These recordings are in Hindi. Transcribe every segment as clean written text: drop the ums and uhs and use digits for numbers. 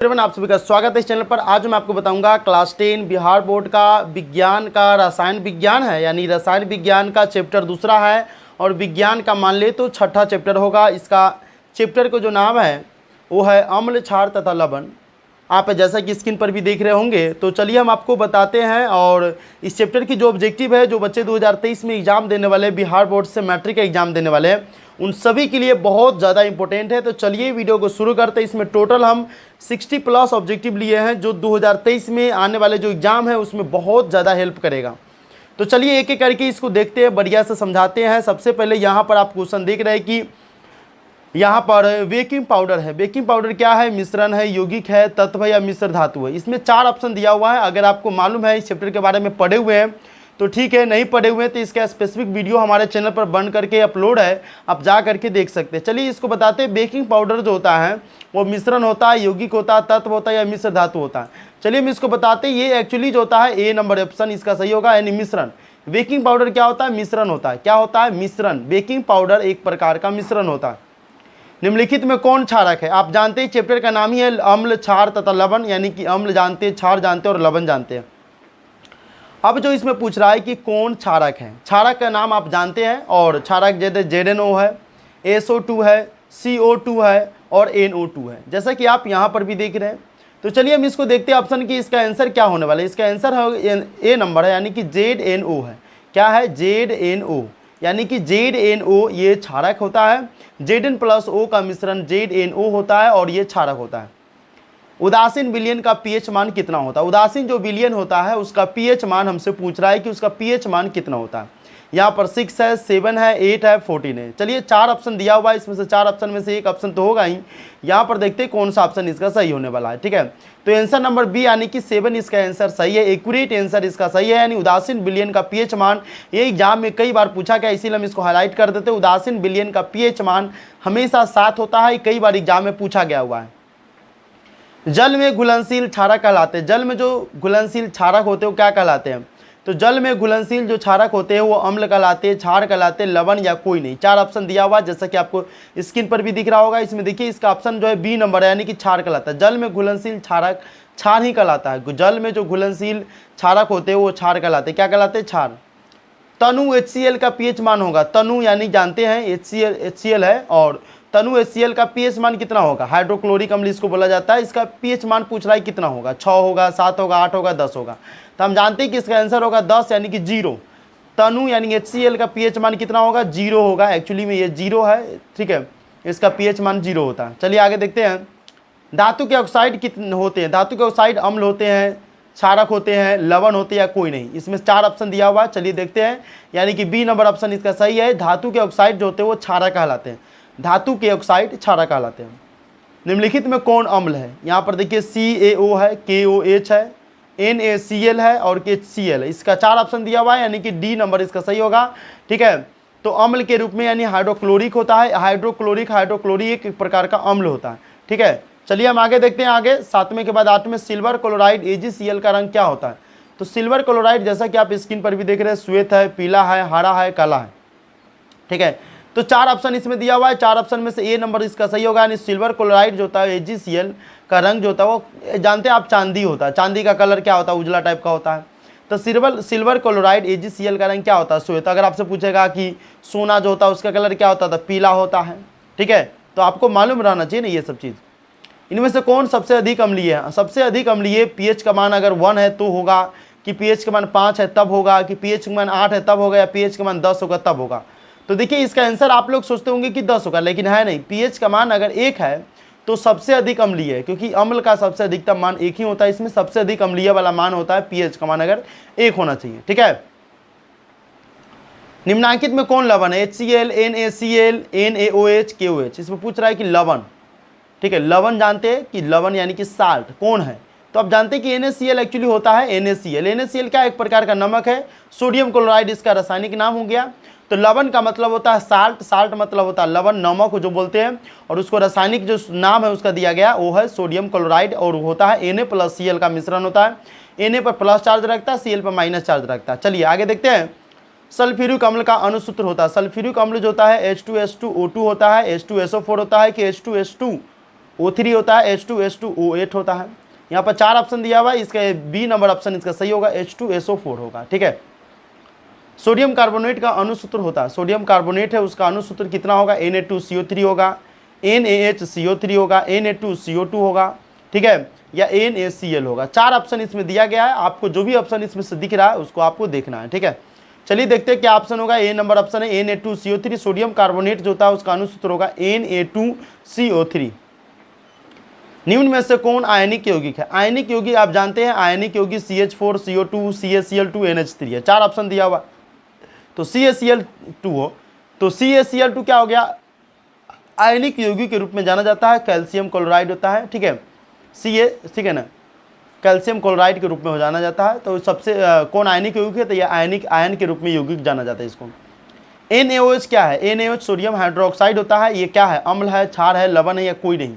एवरीवन, आप सभी का स्वागत है इस चैनल पर। आज मैं आपको बताऊंगा क्लास 10 बिहार बोर्ड का विज्ञान का रसायन विज्ञान है, यानी रसायन विज्ञान का चैप्टर दूसरा है और विज्ञान का मान ले तो छठा चैप्टर होगा। इसका चैप्टर को जो नाम है वो है अम्ल, क्षार तथा लवण। आप जैसा कि स्क्रीन पर भी देख रहे होंगे, तो चलिए हम आपको बताते हैं। और इस चैप्टर की जो ऑब्जेक्टिव है, जो बच्चे 2023 में एग्ज़ाम देने वाले, बिहार बोर्ड से मैट्रिक का एग्ज़ाम देने वाले हैं, उन सभी के लिए बहुत ज़्यादा इंपॉर्टेंट है। तो चलिए वीडियो को शुरू करते हैं। इसमें टोटल हम 60+ ऑब्जेक्टिव लिए हैं, जो 2023 में आने वाले जो एग्ज़ाम है उसमें बहुत ज़्यादा हेल्प करेगा। तो चलिए एक एक करके इसको देखते हैं, बढ़िया से समझाते हैं। सबसे पहले यहाँ पर आप क्वेश्चन देख रहे हैं कि यहाँ पर बेकिंग पाउडर है। बेकिंग पाउडर क्या है? मिश्रण है, यौगिक है, तत्व है या मिश्र धातु है। इसमें 4 ऑप्शन दिया हुआ है। अगर आपको मालूम है, इस चैप्टर के बारे में पढ़े हुए हैं तो ठीक है, नहीं पढ़े हुए हैं तो इसका स्पेसिफिक वीडियो हमारे चैनल पर बन करके अपलोड है, आप जा करके देख सकते हैं। चलिए इसको बताते हैं। बेकिंग पाउडर जो होता है वो मिश्रण होता है, यौगिक होता है, तत्व होता है या मिश्र धातु होता है। चलिए हम इसको बताते हैं। ये एक्चुअली जो होता है ए नंबर ऑप्शन इसका सही होगा, यानी मिश्रण। बेकिंग पाउडर क्या होता है? मिश्रण होता है। क्या होता है? मिश्रण। बेकिंग पाउडर एक प्रकार का मिश्रण होता है। निम्नलिखित में कौन क्षारक है? आप जानते हैं चैप्टर का नाम ही है अम्ल, क्षार तथा लवण, यानी कि अम्ल जानते हैं, क्षार जानते हैं और लवण जानते हैं। अब जो इसमें पूछ रहा है कि कौन क्षारक है, क्षारक का नाम आप जानते हैं। और क्षारक जैसे ZnO है, SO2 है, CO2 है और NO2 है, जैसा कि आप यहाँ पर भी देख रहे हैं। तो चलिए हम इसको देखते हैं ऑप्शन की इसका आंसर क्या होने वाला है। इसका आंसर है ए नंबर है, यानी कि ZnO है। क्या है? ZnO, यानी कि ZnO ये क्षारक होता है। Zn+O का मिश्रण ZnO होता है और ये क्षारक होता है। उदासीन विलयन का पीएच मान कितना होता है? उदासीन जो विलयन होता है उसका पीएच मान हमसे पूछ रहा है कि उसका पीएच मान कितना होता है। यहाँ पर 6 है, 7 है, 8 है, 14 है। चलिए 4 ऑप्शन दिया हुआ है, इसमें से 4 ऑप्शन में से एक ऑप्शन तो होगा ही। यहाँ पर देखते हैं कौन सा ऑप्शन इसका सही होने वाला है। ठीक है, तो आंसर नंबर बी यानी कि 7 इसका आंसर सही है। एक्यूरेट आंसर इसका सही है, यानी उदासीन विलयन का पीएच मान। ये एग्जाम में कई बार पूछा गया, इसीलिए हम इसको हाईलाइट कर देते हैं। उदासीन विलयन का पीएच मान हमेशा 7 होता है, कई बार एग्जाम में पूछा गया हुआ है। जल में घुलनशील क्षारक कहलाते हैं। जल में जो घुलनशील क्षारक होते हैं वो क्या कहलाते हैं? तो जल में घुलनशील जो क्षारक होते हैं वो अम्ल कहलाते हैं, क्षार कहलाते हैं, लवण या कोई नहीं। 4 ऑप्शन दिया हुआ है, जैसा कि आपको स्क्रीन पर भी दिख रहा होगा। इसमें देखिए इसका ऑप्शन जो है बी नंबर है, यानी कि क्षार कहलाता है। जल में घुलनशील क्षारक क्षार ही कहलाता है। जल में जो घुलनशील क्षारक होते हैं वो क्षार कहलाते हैं। क्या कहलाते हैं? क्षार। तनु HCl का पीएच मान होगा। तनु यानी जानते हैं HCl है, और तनु HCl का पीएच मान कितना होगा? हाइड्रोक्लोरिक अम्ल इसको बोला जाता है। इसका पीएच मान पूछ रहा है कितना होगा? 6 होगा, 7 होगा, 8 होगा, 10 होगा। तो हम जानते हैं कि इसका आंसर होगा 10, यानी कि 0। तनु यानी HCl का पीएच मान कितना होगा? 0 होगा। एक्चुअली में ये 0 है, ठीक है, इसका पीएच मान 0 होता है। चलिए आगे देखते हैं। धातु के ऑक्साइड कितने होते हैं? धातु के ऑक्साइड अम्ल होते हैं, क्षारक होते हैं, लवण होते हैं या कोई नहीं। इसमें 4 ऑप्शन दिया हुआ है, चलिए देखते हैं। यानी कि बी नंबर ऑप्शन इसका सही है। धातु के ऑक्साइड जो होते हैं वो क्षारक कहलाते हैं। धातु के ऑक्साइड क्षारक कहलाते हैं। निम्नलिखित में कौन अम्ल है? यहाँ पर देखिए CaO है, KOH है, NaCl है और HCl है। इसका 4 ऑप्शन दिया हुआ है, यानी कि डी नंबर इसका सही होगा। ठीक है, तो अम्ल के रूप में यानी हाइड्रोक्लोरिक होता है। हाइड्रोक्लोरिक एक प्रकार का अम्ल होता है। ठीक है, चलिए हम आगे देखते हैं। आगे 7वें के बाद 8वें, सिल्वर क्लोराइड AgCl का रंग क्या होता है? तो सिल्वर क्लोराइड जैसा कि आप स्क्रीन पर भी देख रहे हैं, श्वेत है, पीला है, हरा है, काला है। ठीक है, तो 4 ऑप्शन इसमें दिया हुआ है। 4 ऑप्शन में से ए नंबर इसका सही होगा, यानी सिल्वर क्लोराइड जो होता है AgCl का रंग जो होता है वो जानते हैं आप, चांदी होता है। चांदी का कलर क्या होता है? उजला टाइप का होता है। तो सिल्वर क्लोराइड AgCl का रंग क्या होता है? श्वेत। अगर आपसे पूछेगा कि सोना जो होता है उसका कलर क्या होता है, तो पीला होता है। ठीक है, तो आपको मालूम रहना चाहिए ना ये सब चीज़। इनमें से कौन सबसे अधिक अम्लीय है? सबसे अधिक अम्लीय पीएच का मान अगर 1 है तो होगा, कि पीएच का मान 5 है तब होगा, कि पीएच का मान 8 है तब होगा, या पीएच का मान 10 होगा तब होगा। तो देखिए इसका आंसर आप लोग सोचते होंगे कि 10 होगा, लेकिन है नहीं। पीएच का मान अगर 1 है तो सबसे अधिक अम्लीय है, क्योंकि अम्ल का सबसे अधिकतम मान 1 ही होता है। इसमें सबसे अधिक अम्लीय वाला मान होता है पीएच का मान अगर 1 होना चाहिए। ठीक है, निम्नांकित में कौन लवण है? HCl, NaCl, NaOH, KOH। इसमें पूछ रहा है कि लवण। ठीक है, लवण जानते हैं कि लवण यानी कि साल्ट कौन है? तो आप जानते हैं कि NaCl एक्चुअली होता है NaCl। NaCl क्या? एक प्रकार का नमक है। सोडियम क्लोराइड इसका रासायनिक नाम हो गया। तो लवण का मतलब होता है साल्ट, साल्ट मतलब होता है लवण, नमक जो बोलते हैं, और उसको रासायनिक जो नाम है उसका दिया गया वो है सोडियम क्लोराइड, और होता है Na+Cl का मिश्रण होता है। Na पर प्लस चार्ज रखता है, Cl पर माइनस चार्ज रखता है। चलिए आगे देखते हैं। सल्फ्यूरिक अम्ल का अणुसूत्र होता है। सल्फ्यूरिक अम्ल जो होता है H2SO2 होता है, H2SO4 होता है कि H2SO2 O3 होता है, H2SO8 होता है। यहाँ पर 4 ऑप्शन दिया हुआ है, इसका बी नंबर ऑप्शन इसका सही होगा, H2SO4 होगा। ठीक है। सोडियम कार्बोनेट का अणुसूत्र होता है, सोडियम कार्बोनेट है उसका अणुसूत्र कितना होगा, Na2CO3 होगा, NaHCO3 होगा, Na2CO2 होगा, ठीक है, या NaCl होगा। 4 ऑप्शन इसमें दिया गया है, आपको जो भी ऑप्शन इसमें से दिख रहा है उसको आपको देखना है। ठीक है, चलिए देखते हैं क्या ऑप्शन होगा। ए नंबर ऑप्शन है Na2CO3। सोडियम कार्बोनेट जो होता है उसका अणुसूत्र होगा Na2CO3। निम्न में से कौन आयनिक यौगिक है? आयनिक यौगिक आप जानते हैं, आयनिक यौगिक CH4CO2 CaCl2 NH3 है। 4 ऑप्शन दिया हुआ, तो CaCl2 हो, तो CaCl2 क्या हो गया, आयनिक यौगिक के रूप में जाना जाता है, कैल्शियम क्लोराइड होता है। ठीक है, ठीक है ना, कैल्शियम क्लोराइड के रूप में हो जाना जाता है। तो सबसे कौन आयनिक यौगिक है, तो यह आयनिक आयन के रूप में यौगिक जाना जाता है इसको। NaOH क्या है? NaOH सोडियम हाइड्रोक्साइड होता है। ये क्या है, अम्ल है, क्षार है, लवण है, या कोई नहीं?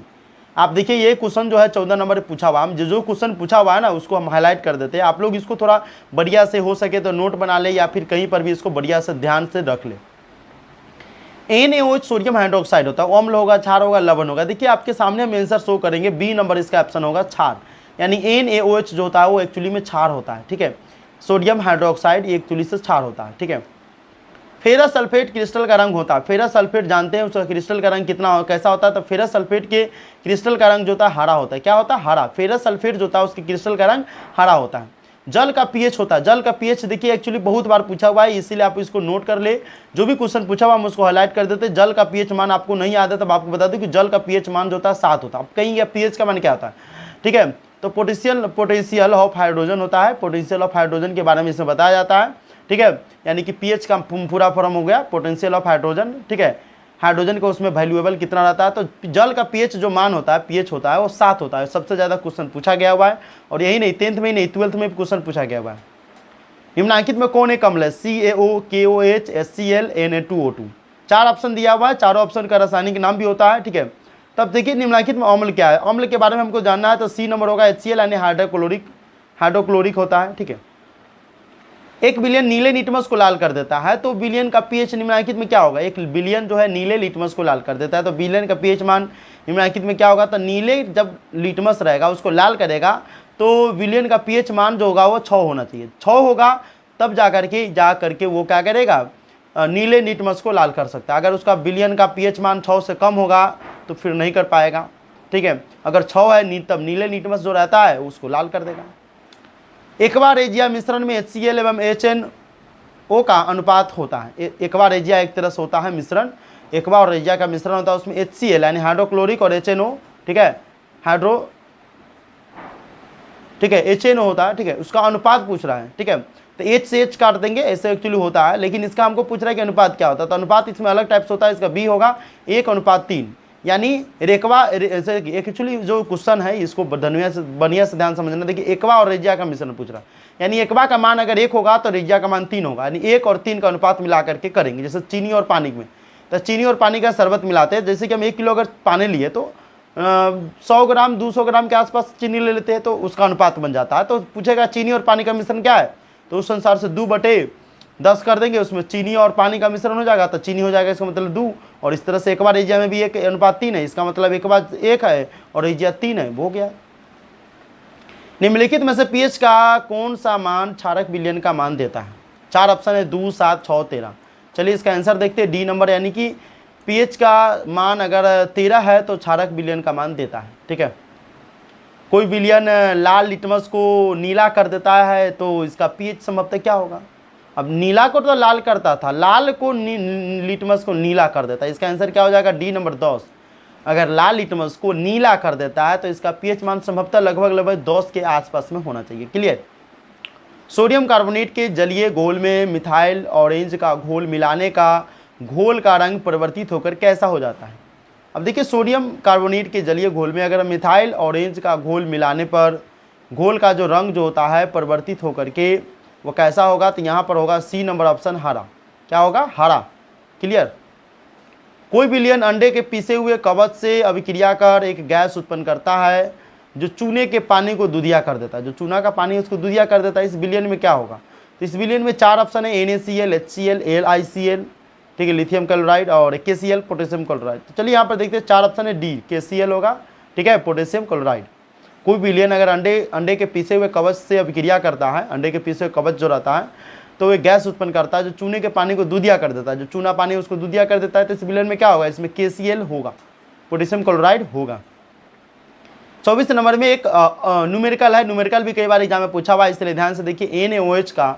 आप देखिए ये क्वेश्चन जो है 14 नंबर पे पूछा हुआ, हम जो क्वेश्चन पूछा हुआ है ना उसको हम हाईलाइट कर देते हैं। आप लोग इसको थोड़ा बढ़िया से हो सके तो नोट बना ले, या फिर कहीं पर भी इसको बढ़िया से ध्यान से रख ले। NaOH सोडियम हाइड्रोक्साइड होता है, अम्ल होगा, क्षार होगा, लवण होगा। देखिए आपके सामने हम आंसर शो करेंगे, बी नंबर इसका ऑप्शन होगा, क्षार। यानी NaOH जो होता है वो एक्चुअली में क्षार होता है। ठीक है, सोडियम हाइड्रोक्साइड एक्चुअली से क्षार होता है। ठीक है, फेरस सल्फेट क्रिस्टल का रंग होता है, फेरस सल्फेट जानते हैं उसका क्रिस्टल का रंग कितना कैसा होता है, तो फेरस सल्फेट के क्रिस्टल का रंग जो होता है हरा होता है। क्या होता है, हरा। फेरस सल्फेट जो होता है उसके क्रिस्टल का रंग हरा होता है। जल का पीएच होता है, जल का पीएच देखिए एक्चुअली बहुत बार पूछा हुआ है, इसीलिए आप इसको नोट कर ले। जो भी क्वेश्चन पूछा हुआ हम उसको हाईलाइट कर देते हैं। जल का पीएच मान आपको नहीं याद है तब आपको बता दूं कि जल का पीएच मान जो होता है 7 होता है। अब कहीं पीएच का मान क्या होता है, ठीक है, तो पोटेंशियल ऑफ हाइड्रोजन होता है, पोटेंशियल ऑफ हाइड्रोजन के बारे में इसमें बताया जाता है। ठीक है, यानी कि पीएच का पूरा फॉर्म हो गया पोटेंशियल ऑफ हाइड्रोजन। ठीक है, हाइड्रोजन का उसमें वैल्यूएबल कितना रहता है, तो जल का पीएच जो मान होता है, पीएच होता है वो 7 होता है। सबसे ज़्यादा क्वेश्चन पूछा गया हुआ है, और यही नहीं 10th में ही नहीं 12th में भी क्वेश्चन पूछा गया हुआ है। निम्नलिखित में कौन एक अम्ल है, CaO, KOH, HCl, Na2O2। 4 option दिया हुआ है, चारों ऑप्शन का रासायनिक नाम भी होता है। ठीक है, तब देखिए निम्नलिखित में अम्ल क्या है, अम्ल के बारे में हमको जानना है, तो सी नंबर होगा HCl यानी हाइड्रोक्लोरिक होता है। ठीक है, 1 बिलियन नीले लिटमस को लाल कर देता है, तो बिलियन का पीएच निम्नलिखित में क्या होगा, 1 बिलियन जो है नीले लिटमस को लाल कर देता है, तो बिलियन का पीएच मान निम्नलिखित में क्या होगा, तो नीले जब लिटमस रहेगा उसको लाल करेगा तो बिलियन का पीएच मान जो होगा वो 6 होना चाहिए। 6 होगा तब जा करके वो क्या करेगा, नीले लिटमस को लाल कर सकता है। अगर उसका बिलियन का पीएच मान 6 से कम होगा तो फिर नहीं कर पाएगा। ठीक है, अगर 6 है तब नीले लिटमस जो रहता है उसको लाल कर देगा। एक्वा रेजिया मिश्रण में HCl एवं HNO का अनुपात होता है। एक्वा रेजिया एक तरह से होता है मिश्रण, एक्वा और रेजिया का मिश्रण होता है, उसमें HCl यानी हाइड्रोक्लोरिक और HNO, ठीक है, HNO होता है। ठीक है, उसका अनुपात पूछ रहा है। ठीक है, तो H से H काट देंगे, ऐसे एक्चुअली होता है, लेकिन इसका हमको पूछ रहा है कि अनुपात क्या होता है, तो अनुपात इसमें अलग टाइप से होता है। इसका बी होगा 1:3, यानी रेकवा एक्चुअली जो क्वेश्चन है इसको बढ़िया से ध्यान समझना। देखिए एक्वा और रेजिया का मिश्रण पूछ रहा है, यानी एक्वा का मान अगर 1 होगा तो रेजिया का मान 3 होगा, यानी 1 और 3 का अनुपात मिला करके करेंगे। जैसे चीनी और पानी में, तो चीनी और पानी का शरबत मिलाते हैं, जैसे कि हम 1 किलो अगर पानी लिए तो 100 ग्राम 200 ग्राम के आसपास चीनी ले लेते हैं, तो उसका अनुपात बन जाता है। तो पूछेगा चीनी और पानी का मिश्रण क्या है, तो उस अनुसार से 2/10 कर देंगे, उसमें चीनी और पानी का मिश्रण हो जाएगा, तो चीनी हो जाएगा, इसका मतलब 2। और इस तरह से एक्वा रेजिया में भी 1:3 है, इसका मतलब एक्वा 1 है और रेजिया 3 है, हो गया। निम्नलिखित में से पीएच का कौन सा मान क्षारक विलयन का मान देता है? 4 ऑप्शन है, 2, 7, 6, 13। चलिए इसका आंसर देखते हैं, डी नंबर, यानी कि पीएच का मान अगर 13 है तो क्षारक विलयन का मान देता है। ठीक है, कोई विलयन लाल लिटमस को नीला कर देता है तो इसका पीएच संभवतः क्या होगा? अब नीला को तो लाल करता था, लाल को लिटमस को नीला कर देता है, इसका आंसर क्या हो जाएगा, डी नंबर 10। अगर लाल लिटमस को नीला कर देता है तो इसका पीएच मान संभवतः लगभग 10 के आसपास में होना चाहिए। क्लियर। सोडियम कार्बोनेट के जलीय घोल में मिथाइल ऑरेंज का घोल मिलाने का घोल का रंग परिवर्तित होकर कैसा हो जाता है? अब देखिए सोडियम कार्बोनेट के जलीय घोल में अगर मिथाइल ऑरेंज का घोल मिलाने पर घोल का जो रंग जो होता है परिवर्तित होकर के वो कैसा होगा, तो यहाँ पर होगा सी नंबर ऑप्शन, हरा। क्या होगा, हरा। क्लियर। कोई विलयन अंडे के पीसे हुए कवच से अभिक्रिया कर एक गैस उत्पन्न करता है जो चूने के पानी को दूधिया कर देता है, जो चूना का पानी है उसको दूधिया कर देता है, इस विलयन में क्या होगा? तो इस विलयन में 4 ऑप्शन है, NaCl, HCl, LiCl, ठीक है, लिथियम क्लोराइड और KCl, पोटेशियम क्लोराइड। तो चलिए यहाँ पर देखते हैं, 4 ऑप्शन है, डी KCl होगा, ठीक है, पोटेशियम क्लोराइड। कोई विलियन अगर अंडे के पीसे हुए कवच से अभिक्रिया करता है, अंडे के पीसे हुए कवच जो रहता है, तो ये गैस उत्पन्न करता है जो चूने के पानी को दूधिया कर देता है। जो चूना पानी उसको दूधिया कर देता है, तो इस विलियन में क्या होगा, इसमें KCl होगा, पोटेशियम क्लोराइड होगा। 24 नंबर में एक न्यूमेरिकल है, न्यूमेरिकल भी कई बार एग्जाम में पूछा हुआ है, इसलिए ध्यान से देखिए। NaOH का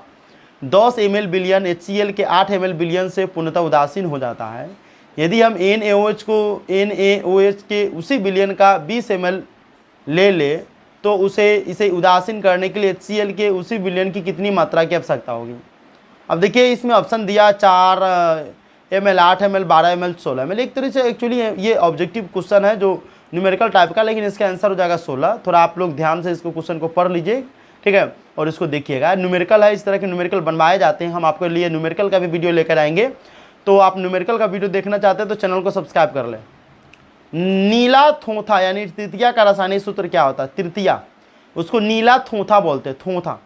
10 ml बिलियन HCl के 8 ml बिलियन से पूर्णतः उदासीन हो जाता है। यदि हम NaOH के उसी बिलियन का 20 ml ले तो इसे उदासीन करने के लिए HCl के उसी बिलियन की कितनी मात्रा की आवश्यकता होगी। अब देखिए इसमें ऑप्शन दिया 4 ml, 8 ml, 12 ml, 16 ml। एक तरह से एक्चुअली ये ऑब्जेक्टिव क्वेश्चन है जो न्यूमेरिकल टाइप का, लेकिन इसका आंसर हो जाएगा 16। थोड़ा आप लोग ध्यान से इसको क्वेश्चन को पढ़ लीजिए, ठीक है, और इसको देखिएगा। न्यूमेरिकल है, इस तरह के न्यूमेरिकल बनवाए जाते हैं। हम आपके लिए न्यूमेरिकल का भी वीडियो लेकर आएंगे, तो आप न्यूमेरिकल का वीडियो देखना चाहते हैं तो चैनल को सब्सक्राइब कर लें। नीला थोथा यानी तृतीया का रासायनिक सूत्र क्या होता है, तृतीया, उसको नीला थोथा बोलते हैं, थोथा।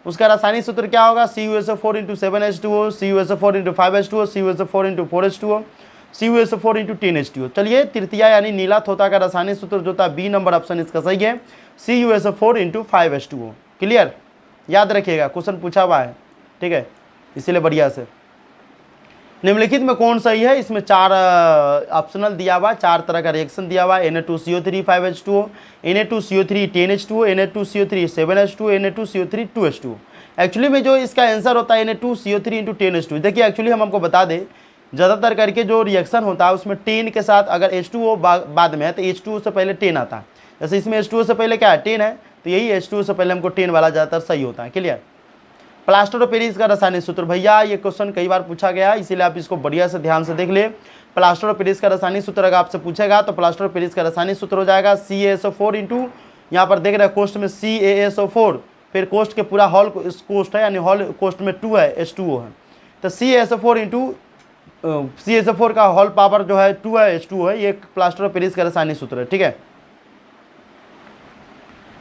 उसका रासायनिक सूत्र क्या होगा, CuSO4 × 7H2O, CuSO4 × 5H2O, CuSO4 × 4H2O, CuSO4 × 10H2O। चलिए, तृतीया यानी नीला थोथा का रासायनिक सूत्र जो था बी नंबर ऑप्शन इसका सही है, CuSO4 × 5H2O। क्लियर, याद रखिएगा, क्वेश्चन पूछा हुआ है, ठीक है, इसीलिए बढ़िया से। निम्नलिखित में कौन सही है, इसमें 4 ऑप्शनल दिया हुआ, 4 तरह का रिएक्शन दिया हुआ, Na2CO3 5H2O, Na2CO3 10H2O, Na2CO3 7H2O, Na2CO3 2H2O। Actually में जो इसका आंसर होता है Na2CO3 × 10H2। देखिए एक्चुअली हम आपको बता दें, ज़्यादातर करके जो रिएक्शन होता है उसमें 10 के साथ अगर H2O बाद में है तो H2O से पहले 10 आता है। जैसे इसमें H2O से पहले क्या है, 10 है, तो यही H2O से पहले हमको 10 वाला ज़्यादातर सही होता है। क्लियर। प्लास्टर ऑफ पेरिस का रासायनिक सूत्र, भैया ये क्वेश्चन कई बार पूछा गया, इसीलिए आप इसको बढ़िया से ध्यान से देख ले। प्लास्टर ऑफ पेरिस का रासायनिक सूत्र अगर आपसे पूछेगा तो प्लास्टर ऑफ पेरिस का रासायनिक सूत्र हो जाएगा CaSO4 इंटू, यहाँ पर देख रहे हैं कोष्ट में CaSO4, फिर कोष्ट के पूरा हॉल कोष्ट है यानी हॉल कोष्ट में 2 है, H2O है, तो CaSO4 इंटू CaSO4 का हॉल पावर जो है 2 है, H2O है। ये प्लास्टर ऑफ पेरिस का रासायनिक सूत्र है, ठीक है।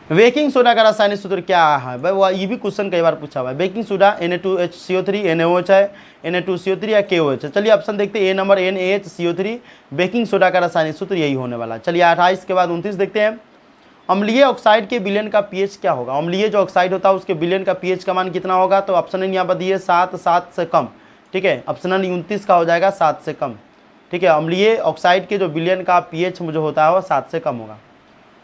बेकिंग सोडा का रासायनिक सूत्र क्या है भाई, वो ये भी क्वेश्चन कई बार पूछा हुआ है। बेकिंग सोडा Na2HCO3 NaOH है, Na2CO3 या KOH है। चलिए ऑप्शन देखते हैं, ए नंबर NaHCO3 बेकिंग सोडा का रासायनिक सूत्र यही होने वाला है। चलिए 28 के बाद 29 देखते हैं। अम्लीय ऑक्साइड के विलयन का pH क्या होगा। अम्लीय जो ऑक्साइड होता है उसके विलयन का pH का मान कितना होगा, तो ऑप्शन यहाँ पर दिए 7 से कम, ठीक है। ऑप्शन 29 का हो जाएगा 7 से कम, ठीक है। अम्लीय ऑक्साइड के जो विलयन का pH जो होता है वो 7 से कम होगा।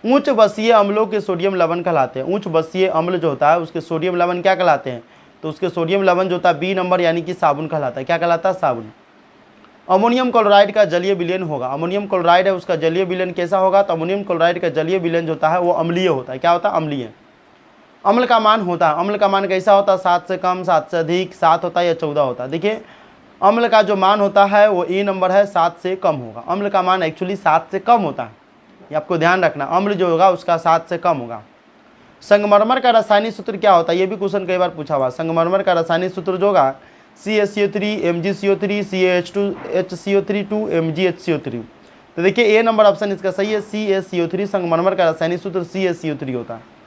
उच्च बसीय अम्लों के सोडियम लवण कहलाते हैं। उच्च बसीय अम्ल जो होता है उसके सोडियम लवण क्या कहलाते हैं, तो उसके सोडियम लवण जो होता है बी नंबर यानी कि साबुन कहलाता है। क्या कहलाता है, साबुन। अमोनियम क्लोराइड का जलीय विलयन होगा। अमोनियम क्लोराइड है उसका जलीय विलयन कैसा होगा, तो अमोनियम क्लोराइड का जलीय विलयन जो होता है वो अम्लीय होता है। क्या होता है, अम्लीय। अम्ल का मान होता है, अम्ल का मान कैसा होता है, 7 से कम, 7 से अधिक, 7 होता है या 14 होता है। देखिए अम्ल का जो मान होता है वो ए नंबर है, 7 से कम होगा। अम्ल का मान एक्चुअली 7 से कम होता है, ये आपको ध्यान रखना। अम्ल जो होगा उसका 7 से कम होगा। संगमरमर का रासायनिक सूत्र क्या होता है, ये भी क्वेश्चन कई बार पूछा हुआ। संगमरमर का रासायनिक सूत्र जो होगा CaCO3 MgCO3 CaH2HCO3 2 MgHCO3। तो देखिए ए नंबर ऑप्शन इसका सही है, CaCO3 संगमरमर का रासायनिक सूत्र CaCO3 होता है।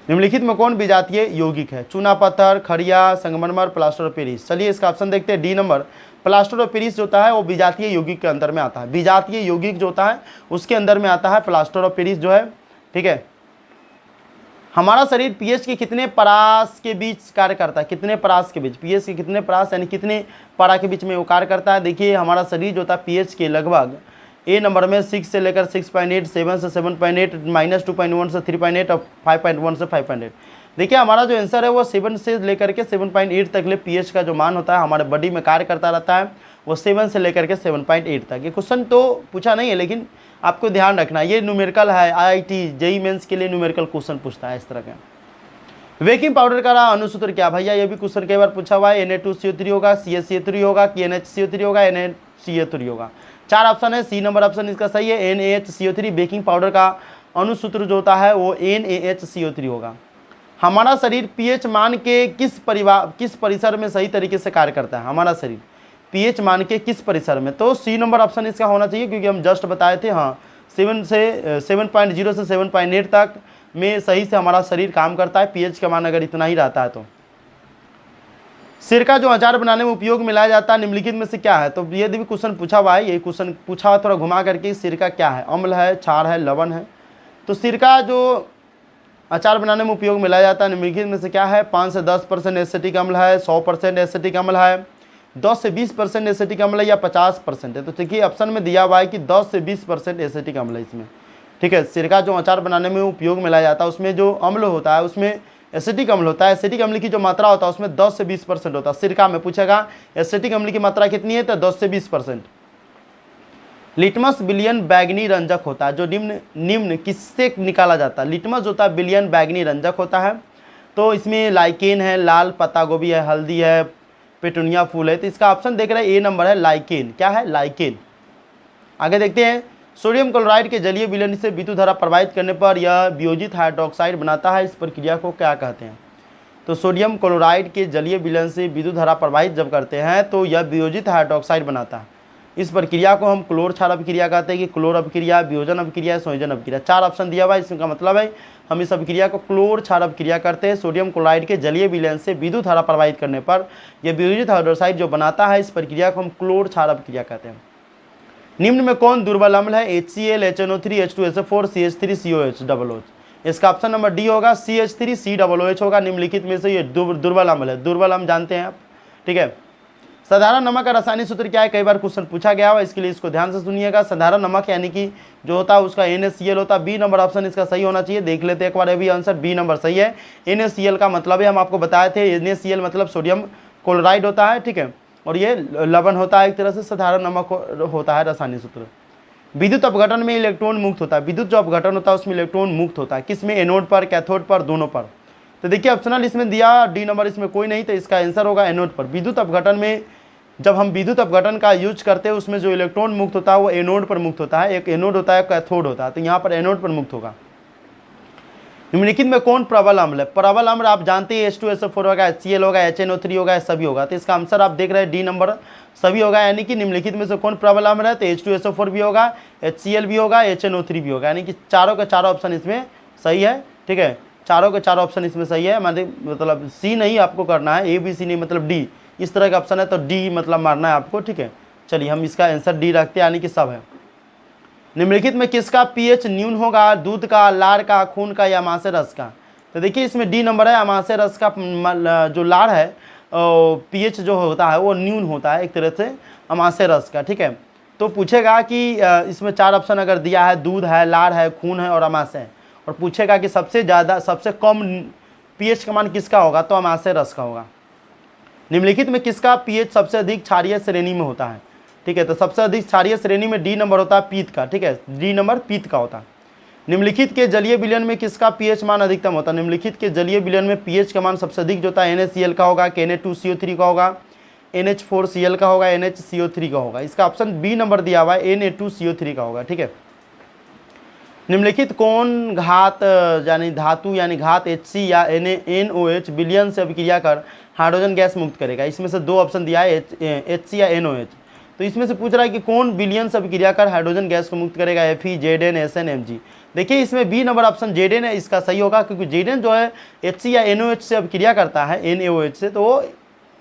निम्नलिखित में कौन विजातीय यौगिक है, चूना पत्थर, खड़िया, संगमरमर, प्लास्टर ऑफ पेरिस। चलिए इसका ऑप्शन देखते हैं, D number. Plaster of Paris जो होता है वो विजातीय यौगिक के अंदर में आता है। विजातीय यौगिक जो होता है उसके अंदर में आता है प्लास्टर ऑफ पेरिस जो है, ठीक है। हमारा शरीर pH के कितने परास के बीच कार्य करता है, कितने परास के बीच, pH के कितने परास यानी कितने पारा के बीच में वो कार्य करता है। देखिए हमारा शरीर जो होता है pH के लगभग ए नंबर में 6 से लेकर 6.8, 7 से 7.8, -2.1 से 3.8 और 5.1 से 5.8। देखिए हमारा जो आंसर है वो 7 से लेकर के 7.8 तक ले pH का जो मान होता है हमारे बॉडी में कार्य करता रहता है, वो 7 से लेकर के 7.8 तक। ये क्वेश्चन तो पूछा नहीं है लेकिन आपको ध्यान रखना, ये न्यूमेरिकल है, IIT JEE मेंस के लिए न्यूमेरिकल क्वेश्चन पूछता है इस तरह का। बेकिंग पाउडर का अनुसूत्र क्या, भैया ये भी क्वेश्चन कई बार पूछा हुआ है। Na2CO3 होगा, CaCO3 होगा, कि NaHCO3 होगा, NaCO3 होगा। 4 ऑप्शन है, सी नंबर ऑप्शन इसका सही है, NaHCO3। बेकिंग पाउडर का अनुसूत्र जो होता है वो NaHCO3 होगा। हमारा शरीर pH मान के किस परिसर में सही तरीके से कार्य करता है, हमारा शरीर pH मान के किस परिसर में, तो सी नंबर ऑप्शन इसका होना चाहिए, क्योंकि हम जस्ट बताए थे। हाँ 7 से 7.0 से 7.8 तक में सही से हमारा शरीर काम करता है, pH का मान अगर इतना ही रहता है तो। सिरका जो अचार बनाने में उपयोग में लाया जाता है निम्नलिखित में से क्या है, तो ये भी क्वेश्चन पूछा हुआ है। ये क्वेश्चन पूछा हुआ थोड़ा घुमा करके, सिरका क्या है, अम्ल है, क्षार है, लवण है, तो सिरका जो अचार बनाने में उपयोग में लाया जाता है निम्नलिखित में से क्या है? 5 से 10% एसिटिक अम्ल है, 100% एसिटिक अम्ल है, 10 से 20% एसिटिक अम्ल है या 50% है। तो देखिए ऑप्शन में दिया हुआ है कि 10 से 20% एसिटिक अम्ल है इसमें, ठीक है। सिरका जो अचार बनाने में उपयोग में लाया जाता है उसमें जो अम्ल होता है उसमें एसिटिक अम्ल होता है। एसिटिक अम्ल की जो मात्रा होता है उसमें 10 से 20% होता है। सिरका में पूछेगा एसिटिक अम्ल की मात्रा कितनी है, तो 10 से 20%। लिटमस विलियन बैगनी रंजक होता है, जो निम्न किससे निकाला जाता है? लिटमस होता है विलियन बैगनी रंजक होता है। तो इसमें लाइकेन है, लाल पत्ता गोभी है, हल्दी है, पेटुनिया फूल है। तो इसका ऑप्शन देख रहे हैं ए नंबर है लाइकेन। क्या है? लाइकेन। आगे देखते हैं, सोडियम क्लोराइड के जलीय विलयन से विद्युत धारा प्रवाहित करने पर यह वियोजित हाइड्रोक्साइड बनाता है, इस प्रक्रिया को क्या कहते हैं? तो सोडियम क्लोराइड के जलीय विलयन से विद्युत धारा प्रवाहित जब करते हैं तो यह वियोजित हाइड्रोक्साइड बनाता है। इस प्रक्रिया को हम क्लोर क्षार अभिक्रिया कहते हैं कि क्लोर अभिक्रिया, वियोजन अभिक्रिया, संयोजन अभिक्रिया। 4 ऑप्शन दिया हुआ है, इसका मतलब है हम इस अभिक्रिया को क्लोर क्षार अभिक्रिया करते हैं। सोडियम क्लोराइड के जलीय विलयन से विद्युत धारा प्रवाहित करने पर यह वियोजित हाइड्रोक्साइड जो बनाता है, इस प्रक्रिया को हम क्लोर क्षार अभिक्रिया कहते हैं। निम्न में कौन दुर्बल अम्ल है? HCl, HNO3, H2SO4, CH3, COH। इसका ऑप्शन नंबर डी होगा, CH3COOH होगा। निम्नलिखित में से ये दुर्बल अम्ल है। दुर्बल अम्ल जानते हैं आप, ठीक है। साधारण नमक का रासायनिक सूत्र क्या है? कई बार क्वेश्चन पूछा गया है, इसके लिए इसको ध्यान से सुनिएगा। साधारण नमक यानी कि जो होता है उसका NaCl होता है। बी नंबर ऑप्शन इसका सही होना चाहिए। देख लेते हैं एक बार, अभी आंसर बी नंबर सही है। NaCl का मतलब है, हम आपको बताए थे, NaCl मतलब सोडियम क्लोराइड होता है, ठीक है। और ये लवण होता है, एक तरह से साधारण नमक होता है रासायनिक सूत्र। विद्युत अपघटन में इलेक्ट्रॉन मुक्त होता है। विद्युत जो अपघटन होता है उसमें इलेक्ट्रॉन मुक्त होता है, किसमें? एनोड पर, कैथोड पर, दोनों पर। तो देखिए ऑप्शनल इसमें दिया डी नंबर, इसमें कोई नहीं, तो इसका आंसर होगा एनोड पर। विद्युत अपघटन में जब हम विद्युत अपघटन का यूज करते हैं उसमें जो इलेक्ट्रॉन मुक्त होता है वो एनोड पर मुक्त होता है। एक एनोड होता है, कैथोड होता है, तो यहाँ पर एनोड पर मुक्त होगा। निम्नलिखित में कौन प्रबल अम्ल है? प्रबल अम्ल आप जानते हैं H2SO4 होगा, HCl होगा, HNO3 होगा, सभी होगा। तो इसका आंसर आप देख रहे हैं डी नंबर सभी होगा, यानी कि निम्नलिखित में से कौन प्रबल अम्ल है? तो H2SO4 भी होगा, HCl भी होगा, HNO3 भी होगा, यानी कि चारों के चारों ऑप्शन इसमें सही है, ठीक है। चारों के चारों ऑप्शन इसमें सही है, मतलब सी नहीं आपको करना है, ABC नहीं, मतलब डी इस तरह का ऑप्शन है तो डी मतलब मारना है आपको, ठीक है। चलिए हम इसका आंसर डी रखते हैं, यानी कि सब है। निम्नलिखित में किसका pH न्यून होगा? दूध का, लार का, खून का या अमाशय रस का? तो देखिए इसमें डी नंबर है, अमाशय रस का जो लार है pH जो होता है वो न्यून होता है एक तरह से अमाशय रस का, ठीक है। तो पूछेगा कि इसमें 4 ऑप्शन अगर दिया है, दूध है, लार है, खून है और अमाशय, और पूछेगा कि सबसे ज़्यादा सबसे कम pH का मान किसका होगा? तो अमाशय रस का होगा। निम्नलिखित में किसका pH सबसे अधिक क्षारीय श्रेणी में होता है? ठीक है, तो सबसे अधिक क्षारीय श्रेणी में डी नंबर होता है पीत का, ठीक है, डी नंबर पीत का होता है। निम्नलिखित के जलीय विलयन में किसका pH मान अधिकतम होता है? निम्नलिखित के जलीय विलयन में pH का मान सबसे अधिक जो होता है NaCl का होगा, Na2CO3 का होगा, NH4Cl का होगा, NHCO3 का होगा। इसका ऑप्शन बी नंबर दिया हुआ है, Na2CO3 का होगा, ठीक है। निम्नलिखित कौन घात यानी धातु यानी घात Hc या NOH विलयन से अभिक्रिया कर हाइड्रोजन गैस मुक्त करेगा? इसमें से 2 ऑप्शन दिया है, Hc या NOH। तो इसमें से पूछ रहा है कि कौन विलयन से अभिक्रिया कर हाइड्रोजन गैस को मुक्त करेगा? Fe, Zn, Sn, Mg। देखिए इसमें बी नंबर ऑप्शन Zn है, इसका सही होगा, क्योंकि Zn जो है Hc या NOH से अभिक्रिया करता है, NaOH से, तो वो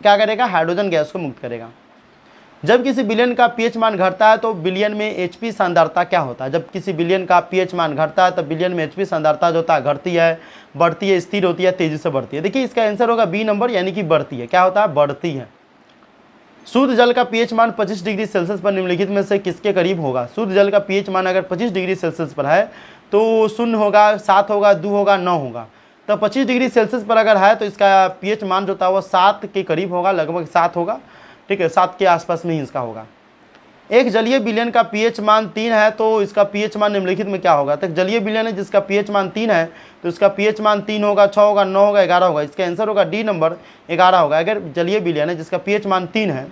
क्या करेगा? हाइड्रोजन गैस को मुक्त करेगा। जब किसी विलयन का pH मान घटता है तो विलयन में Hp सांद्रता क्या होता है? जब किसी विलयन का pH मान घटता है तो विलयन में Hp सांद्रता जो होता है घटती है, बढ़ती है, स्थिर होती है, तेजी से बढ़ती है। देखिए इसका आंसर होगा बी नंबर, यानी कि बढ़ती है। क्या होता है? बढ़ती है। शुद्ध जल का pH मान 25 डिग्री सेल्सियस पर निम्नलिखित में से किसके करीब होगा? शुद्ध जल का pH मान अगर 25 डिग्री सेल्सियस पर है तो 0 होगा, 7 होगा, 2 होगा, 9 होगा। तो 25 डिग्री सेल्सियस पर अगर है तो इसका pH मान जो होता है वो 7 के करीब होगा, लगभग 7 होगा, ठीक है, 7 के आसपास में ही इसका होगा। एक जलीय विलयन का pH मान 3 है तो इसका pH मान निम्नलिखित में क्या होगा? तो जलीय विलयन है जिसका pH मान 3 है तो इसका pH मान 3 होगा, 6 होगा, 9 होगा, 11 होगा। इसका आंसर होगा डी नंबर 11 होगा। अगर जलीय विलयन है जिसका pH मान 3 है,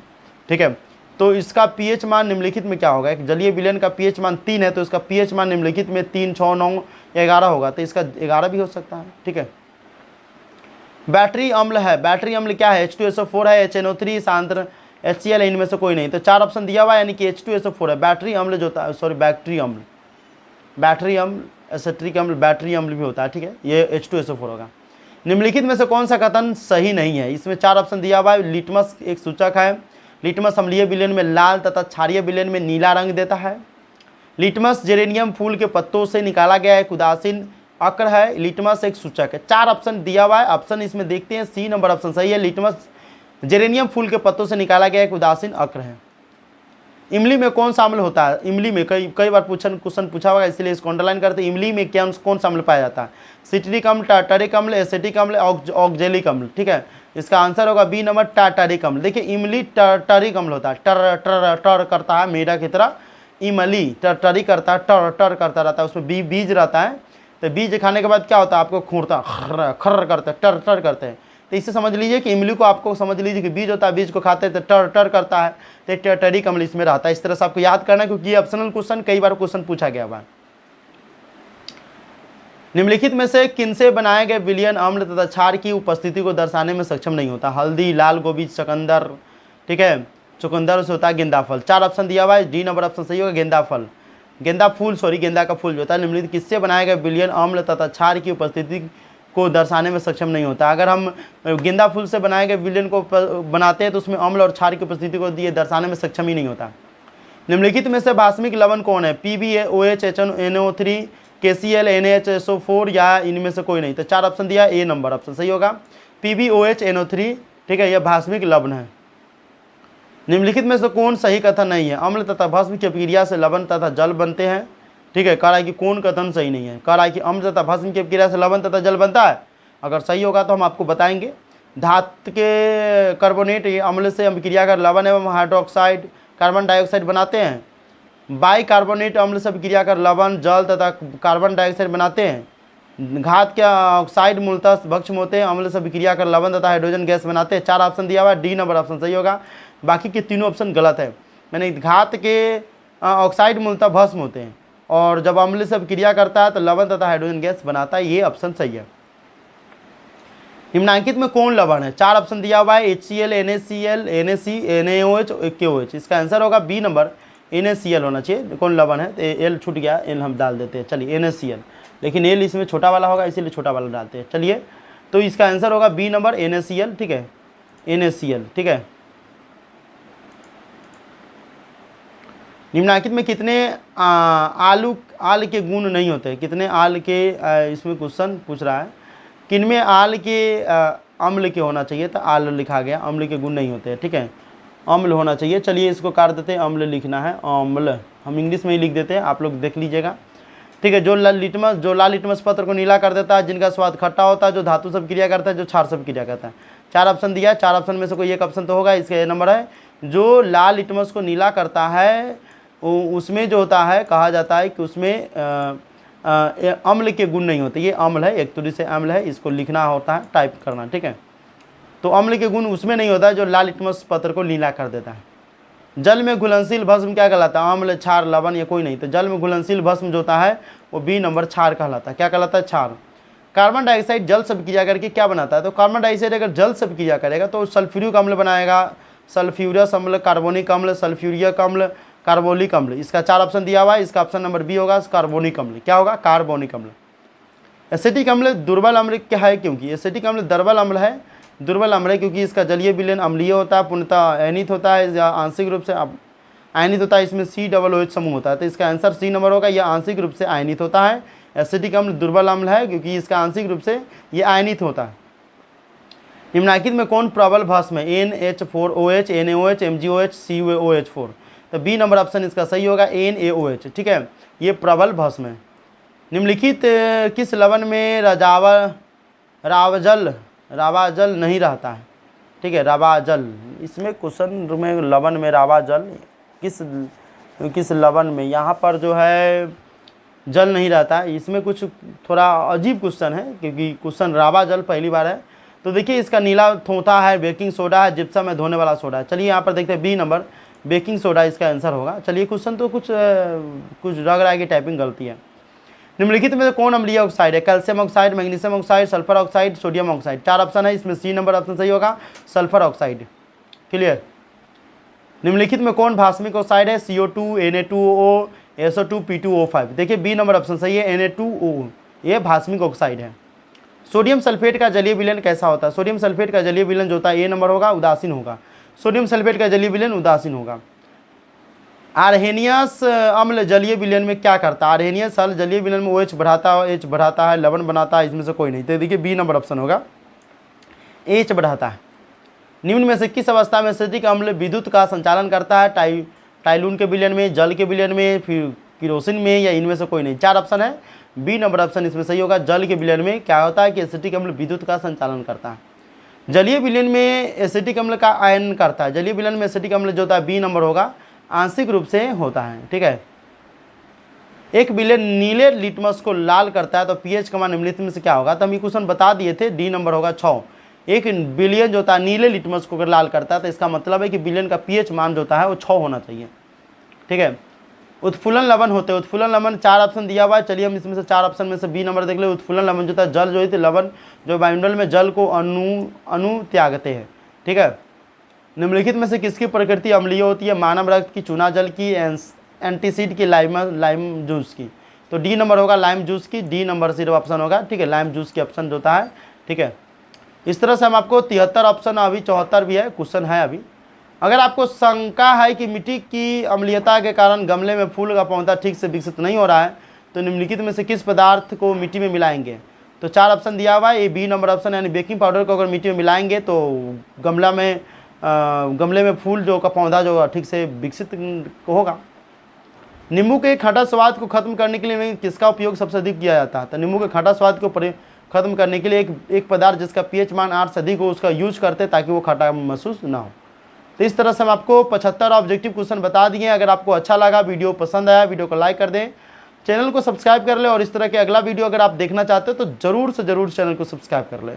ठीक है, तो इसका pH मान निम्नलिखित में क्या होगा? एक जलीय विलयन का pH मान 3 है तो इसका pH मान निम्नलिखित में 3, 6, 9 या 11 होगा, तो इसका 11 भी हो सकता है, ठीक है। बैटरी अम्ल है, बैटरी अम्ल क्या है? H2SO4 है, HNO3, सांद्र HCl, इनमें से कोई नहीं। तो 4 ऑप्शन दिया हुआ है, यानी कि H2SO4 है। बैटरी अम्ल जो होता है, सॉरी बैटरी अम्ल, बैटरी अम्ल, एसिट्रिक अम्ल, बैटरी अम्ल भी होता है, ठीक है, ये H2SO4 होगा। निम्नलिखित में से कौन सा कथन सही नहीं है? इसमें 4 ऑप्शन दिया हुआ है। लिटमस एक सूचक है, लिटमस अम्लीय विलयन में लाल तथा क्षारीय विलयन में नीला रंग देता है। लिटमस जेरेनियम फूल के पत्तों से निकाला गया एक उदासीन अक्र है। लिटमस एक सूचक है। 4 ऑप्शन दिया हुआ है, ऑप्शन इसमें देखते हैं, सी नंबर ऑप्शन सही है। लिटमस जेरेनियम फूल के पत्तों से निकाला गया एक उदासीन अक्र है। इमली में कौन शामिल होता है? इमली में कई बार क्वेश्चन पूछा होगा, इसलिए इसको अंडरलाइन करते हैं। इमली में क्या कौन शामिल पाया जाता है? सिट्रिक अम्ल, टार्टरिक अम्ल, एसिटिक अम्ल, ऑक्जेलिक अम्ल। ठीक है, इसका आंसर होगा बी नंबर टार्टरिक अम्ल। देखिए इमली टार्टरिक अम्ल होता है, टर टर टर करता है मेरा की तरह। इमली टरी करता है, टर टर करता रहता है, उसमें बीज रहता है। तो बीज खाने के बाद क्या होता है? आपको खूरता खर्र करते हैं, टर टर करते हैं। तो इससे समझ लीजिए कि इमली को आपको समझ लीजिए कि बीज होता है, बीज को खाते हैं तो टर टर करता है, तो टरी अम्ल इसमें रहता है। इस तरह से आपको याद करना है, क्योंकि ये ऑप्शनल क्वेश्चन कई बार क्वेश्चन पूछा गया हुआ। निम्नलिखित में से किनसे बनाए गए विलियन अम्ल तथा क्षार की उपस्थिति को दर्शाने में सक्षम नहीं होता? हल्दी, लाल गोभी, चुकंदर। ठीक है, चुकंदर से होता है गेंदा फल। 4 ऑप्शन दिया हुआ है, डी नंबर ऑप्शन सही होगा, गेंदा फल, गेंदा फूल, सॉरी गेंदा का फूल जो होता है। निम्नलिखित किससे बनाए गए विलियन अम्ल तथा क्षार की उपस्थिति को दर्शाने में सक्षम नहीं होता? अगर हम गेंदा फूल से बनाए गए विलियन को बनाते हैं तो उसमें अम्ल और क्षार की उपस्थिति को दिए दर्शाने में सक्षम ही नहीं होता। निम्नलिखित में से भास्मिक लवण कौन है? PbOH, HNO3, KCl, NaHSO4 या इनमें से कोई नहीं? तो 4 ऑप्शन दिया, ए नंबर ऑप्शन सही होगा, PbOH, NO3। ठीक है, यह भास्मिक लवण है। निम्नलिखित में से कौन सही कथन नहीं है? अम्ल तथा भस्म की अपक्रिया से लवण तथा जल बनते हैं। ठीक है, कह रहा है कि कौन कथन सही नहीं है? कह रहा है कि अम्ल तथा भस्म की अपक्रिया से लवण तथा जल बनता है। अगर सही होगा तो हम आपको बताएंगे। धातु के कार्बोनेट अम्ल से अपक्रिया कर लवण एवं हाइड्रोक्साइड कार्बन डाइऑक्साइड बनाते हैं। बाइकार्बोनेट अम्ल से अपक्रिया कर लवण, जल तथा कार्बन डाइऑक्साइड बनाते हैं। घात के ऑक्साइड मूलतः भक्षम होते हैं, अम्ल से अपक्रिया कर लवण तथा हाइड्रोजन गैस बनाते हैं। 4 ऑप्शन दिया हुआ है, डी नंबर ऑप्शन सही होगा, बाकी के तीनों ऑप्शन गलत है। यानी घात के ऑक्साइड मूलतः भस्म होते हैं और जब अम्ल से अपक्रिया करता है तो लवण तथा हाइड्रोजन गैस बनाता है। ये ऑप्शन सही है। निम्नांकित में कौन लवण है? 4 ऑप्शन दिया हुआ है, HCl, NaCl, NaC, NaOH, KOH। इसका आंसर होगा बी नंबर, NaCl होना चाहिए। कौन लवण है? तो एल छूट गया, एल हम डाल देते हैं। चलिए NaCl, लेकिन एल इसमें छोटा वाला होगा इसीलिए छोटा वाला डालते हैं। चलिए, तो इसका आंसर होगा बी नंबर NaCl। ठीक है, NaCl। ठीक है, निम्नांकित में कितने आल के गुण नहीं होते? कितने आल के इसमें क्वेश्चन पूछ रहा है, किनमें आल के अम्ल के होना चाहिए? तो आल लिखा गया, अम्ल के गुण नहीं होते हैं। ठीक है, अम्ल होना चाहिए। चलिए इसको काट देते हैं, अम्ल लिखना है, अम्ल हम इंग्लिश में ही लिख देते हैं, आप लोग देख लीजिएगा। ठीक है, जो लाल लिटमस पत्र को नीला कर देता है, जिनका स्वाद खट्टा होता है, जो धातु से क्रिया करता है, जो क्षार से क्रिया करता है। 4 ऑप्शन दिया है, 4 ऑप्शन में से कोई एक ऑप्शन तो होगा। इसका ये नंबर है, जो लाल लिटमस को नीला करता है उसमें जो होता है, कहा जाता है कि उसमें अम्ल के गुण नहीं होते। ये अम्ल है, एक तरीके से अम्ल है, इसको लिखना होता है, टाइप करना। ठीक है, तो अम्ल के गुण उसमें नहीं होता है जो लाल लिटमस पत्र को नीला कर देता है। जल में घुलनशील भस्म क्या कहलाता है? अम्ल, क्षार, लवण, ये कोई नहीं। तो जल में घुलनशील भस्म जो होता है वो बी नंबर क्षार कहलाता है। क्या कहलाता है? क्षार। कार्बन डाइऑक्साइड जल से क्रिया करके क्या बनाता है? तो कार्बन डाइऑक्साइड अगर जल से क्रिया करेगा तो सल्फ्यूरिक अम्ल बनाएगा, सल्फ्यूरस अम्ल, कार्बोनिक अम्ल, सल्फ्यूरिक अम्ल, कार्बोलिक अम्ल। इसका 4 ऑप्शन दिया हुआ है, इसका ऑप्शन नंबर बी होगा, कार्बोनिक अम्ल। क्या होगा? कार्बोनिक अम्ल। एसिटिक अम्ल दुर्बल अम्ल क्या है? क्योंकि एसिटिक अम्ल दुर्बल अम्ल है, दुर्बल अम्ल है क्योंकि इसका जलीय विलयन अम्लीय होता है, पूर्णतः आयनित होता है या आंशिक रूप से आयनित होता है। इसमें COOH समूह होता है, तो इसका आंसर सी नंबर होगा, यह आंशिक रूप से आयनित होता है। एसिटिक अम्ल दुर्बल अम्ल है क्योंकि इसका आंशिक रूप से ये आयनित होता है। निम्नलिखित में कौन प्रबल भस्म है? NH4OH, NaOH, MgOH, CuOH4। तो बी नंबर ऑप्शन इसका सही होगा, NaOH। ठीक है, ये प्रबल भस्म है। निम्नलिखित किस लवण में रावाजल नहीं रहता है? ठीक है, रावाजल, इसमें क्वेश्चन में लवण में रावाजल किस लवण में, यहाँ पर जो है जल नहीं रहता है। इसमें कुछ थोड़ा अजीब क्वेश्चन है क्योंकि क्वेश्चन रावाजल पहली बार है। तो देखिए इसका नीला थोथा है, बेकिंग सोडा है, जिप्सम है, धोने वाला सोडा है। चलिए यहाँ पर देखते हैं बी नंबर, बेकिंग सोडा इसका आंसर होगा। चलिए क्वेश्चन तो कुछ लग रहा है कि टाइपिंग गलती है। निम्नलिखित में कौन अम्लीय ऑक्साइड है? Calcium oxide, magnesium oxide, sulphur oxide, sodium oxide. 4 option है, इसमें सी नंबर ऑप्शन सही होगा, सल्फर ऑक्साइड। क्लियर। निम्नलिखित में कौन भास्मिक ऑक्साइड है? CO2, Na2O, SO2, P2O5। देखिए बी नंबर ऑप्शन सही है, Na2O, ये भास्मिक ऑक्साइड है। सोडियम सल्फेट का जलीय विलयन कैसा होता है? सोडियम सल्फेट का जलीय विलयन जो होता है ए नंबर होगा, उदासीन होगा। सोडियम सल्फेट का जलीय विलयन उदासीन होगा। आर्हेनियस अम्ल जलीय विलयन में क्या करता है? आर्हेनियस अम्ल जलीय विलयन में OH बढ़ाता है, लवण बनाता है, इसमें से कोई नहीं। तो देखिए बी नंबर ऑप्शन होगा, H बढ़ाता है। निम्न में से किस अवस्था में एसिटिक अम्ल विद्युत का संचालन करता है? टाइलून के विलयन में, जल के विलयन में, फिर किरोसिन में, या इनमें से कोई नहीं। 4 ऑप्शन है, बी नंबर ऑप्शन इसमें सही होगा। जल के विलयन में क्या होता है कि एसिटिक अम्ल विद्युत का संचालन करता है। जलीय विलयन में एसिटिक अम्ल का आयन करता है। जलीय विलयन में एसिटिक अम्ल जो होता है बी नंबर होगा, आंशिक रूप से होता है। ठीक है। एक विलयन नीले लिटमस को लाल करता है तो पीएच का मान निम्नलिखित में से क्या होगा? तो हम ये क्वेश्चन बता दिए थे, डी नंबर होगा 6। एक विलयन जो होता है नीले लिटमस को अगर लाल करता है तो इसका मतलब है कि विलयन का पीएच मान जो होता है वो 6 होना चाहिए। ठीक है। उत्फुल्लन लवण होते हैं। उत्फुल्लन लवण 4 ऑप्शन दिया हुआ है। चलिए हम इसमें से 4 ऑप्शन में से बी नंबर देख ले। उत्फुल्लन लवण जो होता है जल जो है लवण जो वायुमंडल में जल को अणु त्यागते हैं। ठीक है। निम्नलिखित में से किसकी प्रकृति अम्लीय होती है? मानव रक्त की, चूना जल की, एंटीसीड की, लाइम जूस की। तो डी नंबर होगा लाइम जूस की। डी नंबर सिर्फ ऑप्शन होगा। ठीक है, लाइम जूस की ऑप्शन जो होता है। ठीक है। इस तरह से हम आपको 73 ऑप्शन, अभी 74 भी है क्वेश्चन है अभी। अगर आपको शंका है कि मिट्टी की अम्लीयता के कारण गमले में फूल का पौधा ठीक से विकसित नहीं हो रहा है तो निम्नलिखित में से किस पदार्थ को मिट्टी में मिलाएंगे? तो 4 ऑप्शन दिया हुआ है। ए बी नंबर ऑप्शन, यानी बेकिंग पाउडर को अगर मिट्टी में मिलाएंगे तो गमले में फूल जो का पौधा जो ठीक से विकसित होगा। नींबू के खट्टा स्वाद को खत्म करने के लिए किसका उपयोग सबसे अधिक किया जाता है? तो नींबू के खट्टा स्वाद को खत्म करने के लिए एक पदार्थ जिसका पीएच मान 8 से अधिक हो उसका यूज करते हैं ताकि वो खट्टा महसूस ना हो। तो इस तरह से हम आपको 75 ऑब्जेक्टिव क्वेश्चन बता दिए। अगर आपको अच्छा लगा, वीडियो पसंद आया, वीडियो को लाइक कर दें, चैनल को सब्सक्राइब कर लें और इस तरह के अगला वीडियो अगर आप देखना चाहते हो तो ज़रूर से ज़रूर चैनल को सब्सक्राइब कर लें।